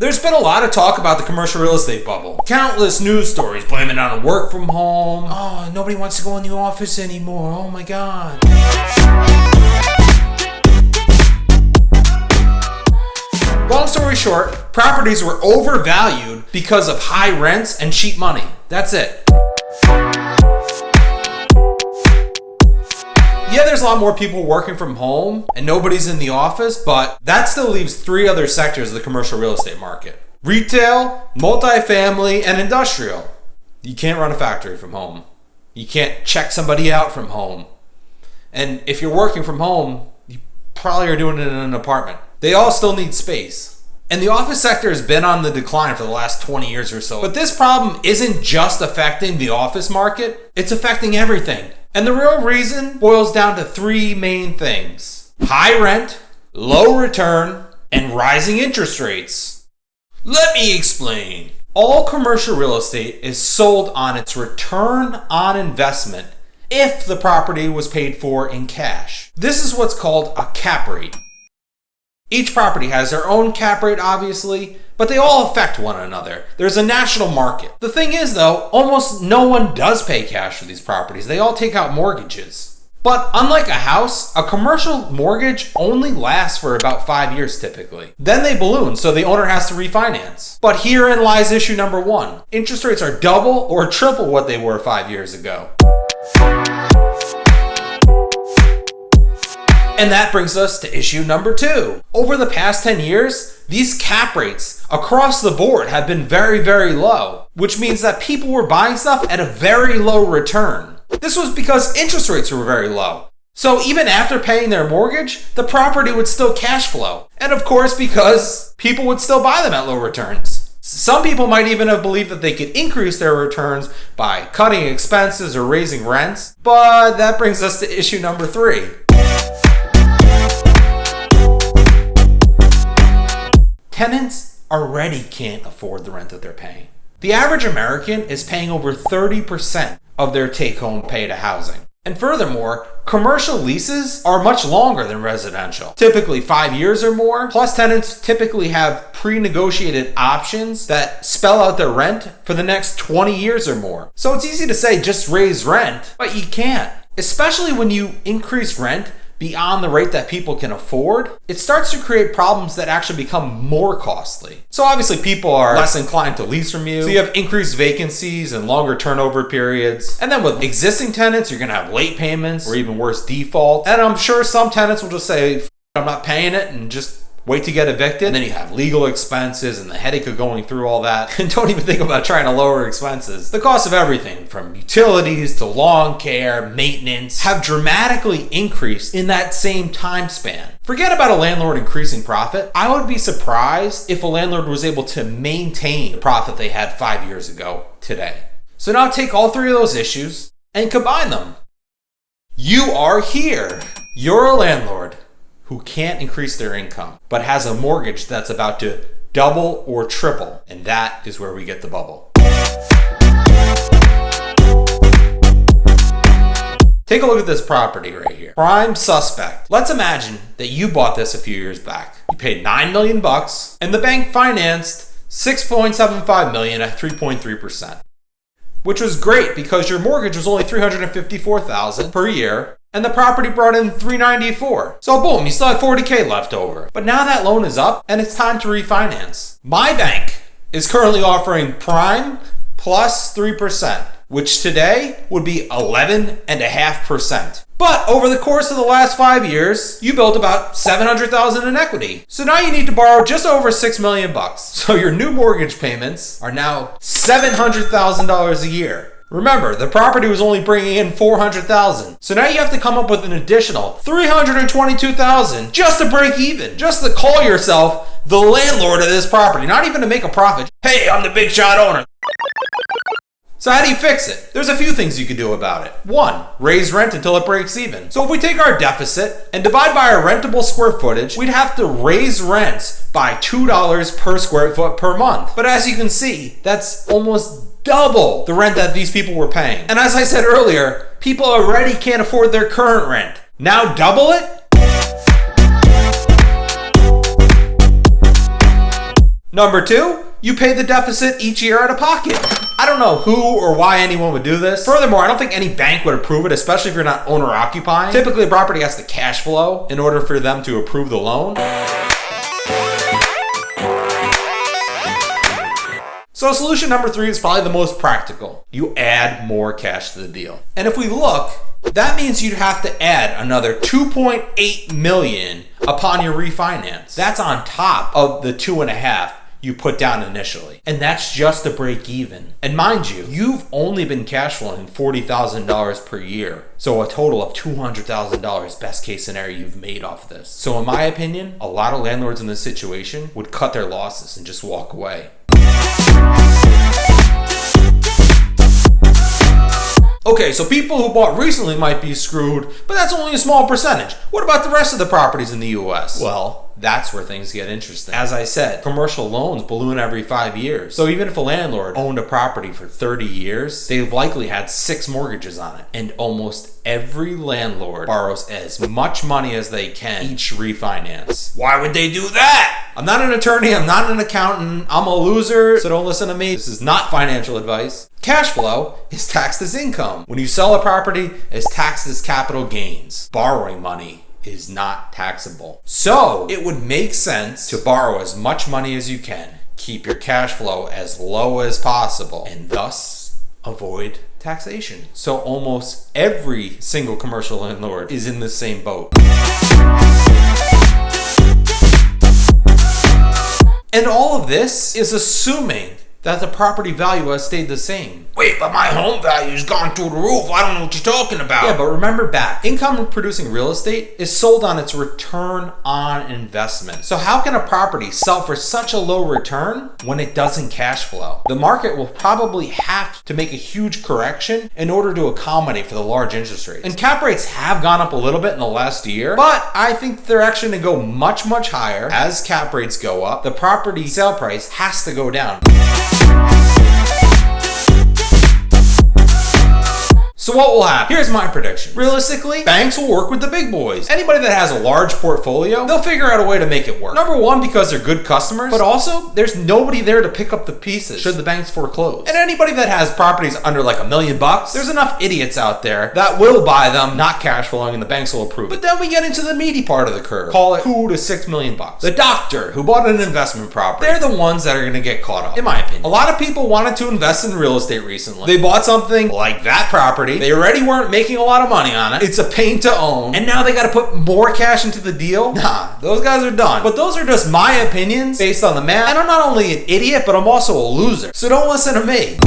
There's been a lot of talk about the commercial real estate bubble. Countless news stories blaming it on work from home. Oh, nobody wants to go in the office anymore. Oh my God. Long story short, properties were overvalued because of high rents and cheap money. That's it. Yeah, there's a lot more people working from home and nobody's in the office, but that still leaves three other sectors of the commercial real estate market: retail, multifamily, and industrial. You can't run a factory from home. You can't check somebody out from home. And if you're working from home, you probably are doing it in an apartment. They all still need space. And the office sector has been on the decline for the last 20 years or so. But this problem isn't just affecting the office market, it's affecting everything. And the real reason boils down to three main things: high rent, low return, and rising interest rates. Let me explain. All commercial real estate is sold on its return on investment if the property was paid for in cash. This is what's called a cap rate. Each property has their own cap rate, obviously, but they all affect one another. There's a national market. The thing is, though, almost no one does pay cash for these properties. They all take out mortgages. But unlike a house, a commercial mortgage only lasts for about 5 years typically. Then they balloon, so the owner has to refinance. But herein lies issue number one. Interest rates are double or triple what they were 5 years ago. And that brings us to issue number two. Over the past 10 years, these cap rates across the board have been very, very low, which means that people were buying stuff at a very low return. This was because interest rates were very low. So even after paying their mortgage, the property would still cash flow. And of course, because people would still buy them at low returns. Some people might even have believed that they could increase their returns by cutting expenses or raising rents. But that brings us to issue number three. Tenants already can't afford the rent that they're paying. The average American is paying over 30% of their take-home pay to housing. And furthermore, commercial leases are much longer than residential, typically 5 years or more. Plus, tenants typically have pre-negotiated options that spell out their rent for the next 20 years or more. So it's easy to say just raise rent, but you can't. Especially when you increase rent beyond the rate that people can afford, it starts to create problems that actually become more costly. So obviously people are less inclined to lease from you. So you have increased vacancies and longer turnover periods. And then with existing tenants, you're gonna have late payments or even worse, default. And I'm sure some tenants will just say, I'm not paying it, and just wait to get evicted. And then you have legal expenses and the headache of going through all that. And don't even think about trying to lower expenses. The cost of everything from utilities to lawn care, maintenance, have dramatically increased in that same time span. Forget about a landlord increasing profit. I would be surprised if a landlord was able to maintain the profit they had 5 years ago today. So now take all three of those issues and combine them. You are here. You're a landlord who can't increase their income, but has a mortgage that's about to double or triple. And that is where we get the bubble. Take a look at this property right here. Prime suspect. Let's imagine that you bought this a few years back. You paid $9 million and the bank financed $6.75 million at 3.3%. Which was great because your mortgage was only $354,000 per year. And the property brought in $394,000. So boom, you still had $40,000 left over. But now that loan is up and it's time to refinance. My bank is currently offering prime plus 3%, which today would be 11.5%. But over the course of the last 5 years, you built about $700,000 in equity. So now you need to borrow just over $6 million. So your new mortgage payments are now $700,000 a year. Remember, the property was only bringing in $400,000. So now you have to come up with an additional $322,000 just to break even. Just to call yourself the landlord of this property. Not even to make a profit. Hey, I'm the big shot owner. So how do you fix it? There's a few things you could do about it. 1, raise rent until it breaks even. So if we take our deficit and divide by our rentable square footage, we'd have to raise rents by $2 per square foot per month. But as you can see, that's almost double the rent that these people were paying. And as I said earlier, people already can't afford their current rent. Now double it? Number 2, you pay the deficit each year out of pocket. I don't know who or why anyone would do this. Furthermore, I don't think any bank would approve it, especially if you're not owner occupying. Typically, a property has to cash flow in order for them to approve the loan. So solution number 3 is probably the most practical. You add more cash to the deal. And if we look, that means you'd have to add another $2.8 million upon your refinance. That's on top of the 2.5 you put down initially. And that's just to break even. And mind you, you've only been cash flowing $40,000 per year. So a total of $200,000 best case scenario you've made off this. So in my opinion, a lot of landlords in this situation would cut their losses and just walk away. Okay, so people who bought recently might be screwed, but that's only a small percentage. What about the rest of the properties in the US? Well, that's where things get interesting. As I said, commercial loans balloon every 5 years. So even if a landlord owned a property for 30 years, they've likely had 6 mortgages on it. And almost every landlord borrows as much money as they can each refinance. Why would they do that? I'm not an attorney, I'm not an accountant, I'm a loser, so don't listen to me. This is not financial advice. Cash flow is taxed as income. When you sell a property, it's taxed as capital gains. Borrowing money is not taxable. So it would make sense to borrow as much money as you can, keep your cash flow as low as possible, and thus avoid taxation. So almost every single commercial landlord is in the same boat. And all of this is assuming that the property value has stayed the same. Wait, but my home value's gone through the roof. I don't know what you're talking about. Yeah, but remember back, income producing real estate is sold on its return on investment. So how can a property sell for such a low return when it doesn't cash flow? The market will probably have to make a huge correction in order to accommodate for the large interest rates. And cap rates have gone up a little bit in the last year, but I think they're actually gonna go much, much higher. As cap rates go up, the property sale price has to go down. So what will happen? Here's my prediction. Realistically, banks will work with the big boys. Anybody that has a large portfolio, they'll figure out a way to make it work. Number 1, because they're good customers, but also there's nobody there to pick up the pieces should the banks foreclose. And anybody that has properties under like $1 million, there's enough idiots out there that will buy them, not cash flowing, and the banks will approve it. But then we get into the meaty part of the curve. Call it $2 to $6 million. The doctor who bought an investment property, they're the ones that are gonna get caught up, in my opinion. A lot of people wanted to invest in real estate recently. They bought something like that property. They already weren't making a lot of money on it. It's a pain to own. And now they gotta put more cash into the deal? Nah, those guys are done. But those are just my opinions based on the math. And I'm not only an idiot, but I'm also a loser. So don't listen to me.